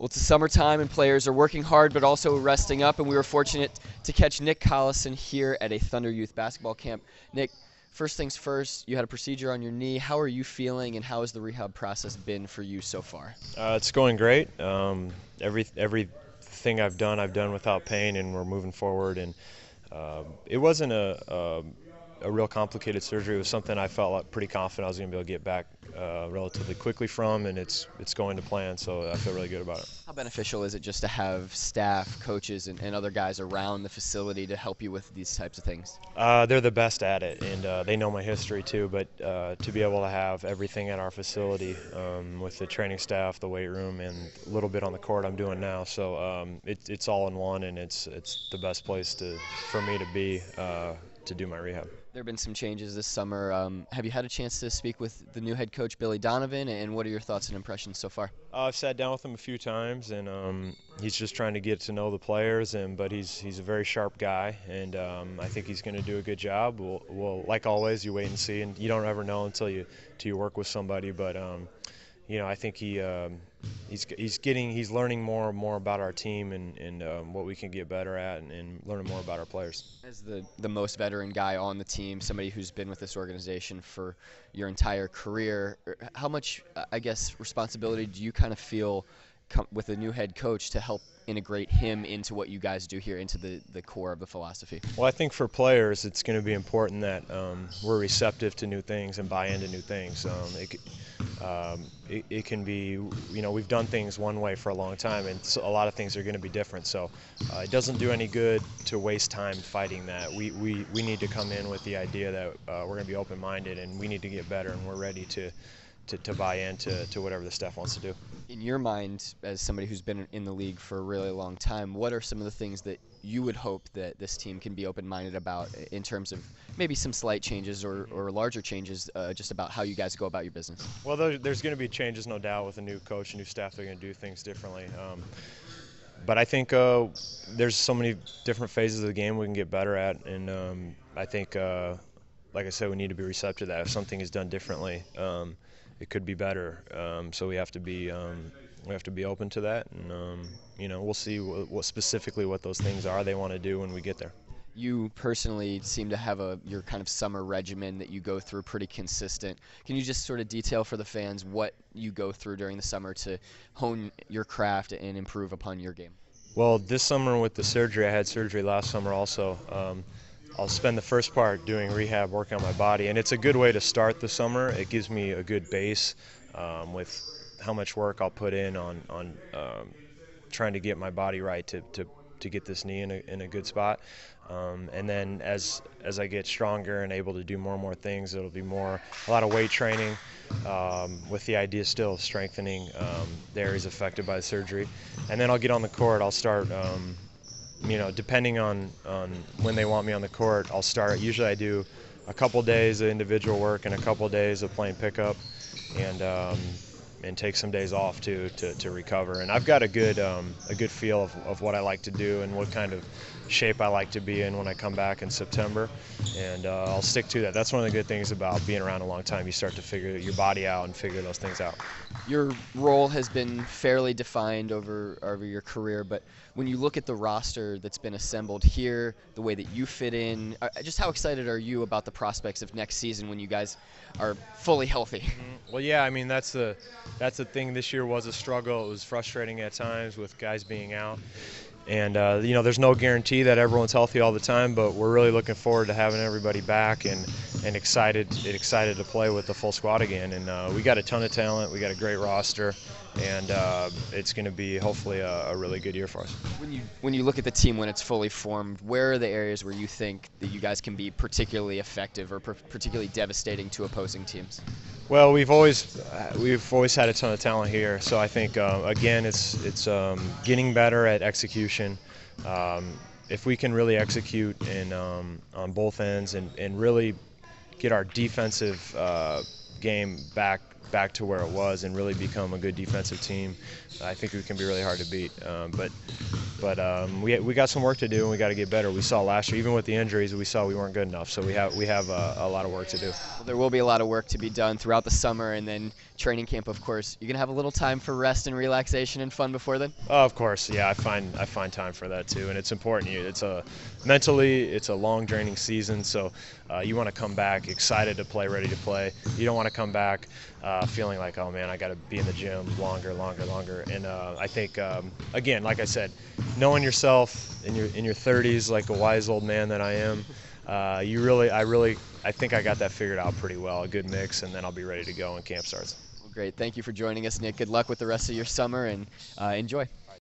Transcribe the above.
Well, it's the summertime and players are working hard but also resting up, and we were fortunate to catch Nick Collison here at a Thunder Youth basketball camp. Nick, first things first, you had a procedure on your knee. How are you feeling, and how has the rehab process been for you so far? It's going great. Everything I've done without pain, and we're moving forward. And it wasn't a real complicated surgery. It was something I felt like pretty confident I was going to be able to get back relatively quickly from, and it's going to plan. So I feel really good about it. How beneficial is it just to have staff, coaches, and other guys around the facility to help you with these types of things? They're the best at it, and they know my history too. But to be able to have everything at our facility with the training staff, the weight room, and a little bit on the court I'm doing now, so it's all in one, and it's the best place for me to be to do my rehab. There have been some changes this summer. Have you had a chance to speak with the new head coach, Billy Donovan, and what are your thoughts and impressions so far? I've sat down with him a few times, and he's just trying to get to know the players. But he's a very sharp guy, and I think he's going to do a good job. We'll like always, you wait and see, and you don't ever know until you work with somebody. But I think he's learning more and more about our team and what we can get better at, and learning more about our players. As the most veteran guy on the team, somebody who's been with this organization for your entire career, how much, I guess, responsibility do you kind of feel with the new head coach to help integrate him into what you guys do here, into the core of the philosophy? Well, I think for players, it's going to be important that we're receptive to new things and buy into new things. It can be, we've done things one way for a long time, and so a lot of things are going to be different. So it doesn't do any good to waste time fighting that. We need to come in with the idea that we're going to be open-minded, and we need to get better, and we're ready to buy into whatever the staff wants to do. In your mind, as somebody who's been in the league for a really long time, what are some of the things that you would hope that this team can be open-minded about in terms of maybe some slight changes or larger changes just about how you guys go about your business? Well, there's going to be changes, no doubt, with a new coach, a new staff. They're going to do things differently. But I think there's so many different phases of the game we can get better at, and I think, like I said, we need to be receptive to that. If something is done differently, it could be better. So we have to be open to that, and we'll see what specifically what those things are they want to do when we get there. You personally seem to have your kind of summer regimen that you go through pretty consistent. Can you just sort of detail for the fans what you go through during the summer to hone your craft and improve upon your game? Well, this summer with the surgery, I had surgery last summer also. I'll spend the first part doing rehab, working on my body, and it's a good way to start the summer. It gives me a good base with how much work I'll put in on trying to get my body right to get this knee in a good spot. And then as I get stronger and able to do more and more things, it'll be a lot of weight training with the idea still of strengthening the areas affected by the surgery. And then I'll get on the court. I'll start depending on when they want me on the court, I'll start. Usually I do a couple days of individual work and a couple days of playing pickup, and take some days off to recover. And I've got a good feel of what I like to do and what kind of shape I like to be in when I come back in September, and I'll stick to that. That's one of the good things about being around a long time. You start to figure your body out and figure those things out. Your role has been fairly defined over your career, but when you look at the roster that's been assembled here, the way that you fit in, just how excited are you about the prospects of next season when you guys are fully healthy? Well, yeah, I mean that's the thing. This year was a struggle. It was frustrating at times with guys being out. And there's no guarantee that everyone's healthy all the time, but we're really looking forward to having everybody back and excited to play with the full squad again. And we got a ton of talent. We got a great roster, and it's going to be hopefully a really good year for us. When you look at the team when it's fully formed, where are the areas where you think that you guys can be particularly effective or particularly devastating to opposing teams? Well, we've always had a ton of talent here, so I think again it's getting better at execution. If we can really execute on both ends and really get our defensive game back to where it was and really become a good defensive team, I think we can be really hard to beat. But But we got some work to do, and we got to get better. We saw last year, even with the injuries, we saw we weren't good enough. So we have a lot of work to do. Well, there will be a lot of work to be done throughout the summer, and then training camp, of course. You're gonna have a little time for rest and relaxation and fun before then. Of course, yeah, I find time for that too, and it's important. Mentally, it's a long, draining season, so you want to come back excited to play, ready to play. You don't want to come back feeling like, oh man, I got to be in the gym longer. And I think again, like I said, knowing yourself in your 30s, like a wise old man that I am, I think I got that figured out pretty well. A good mix, and then I'll be ready to go when camp starts. Well, great. Thank you for joining us, Nick. Good luck with the rest of your summer, and enjoy.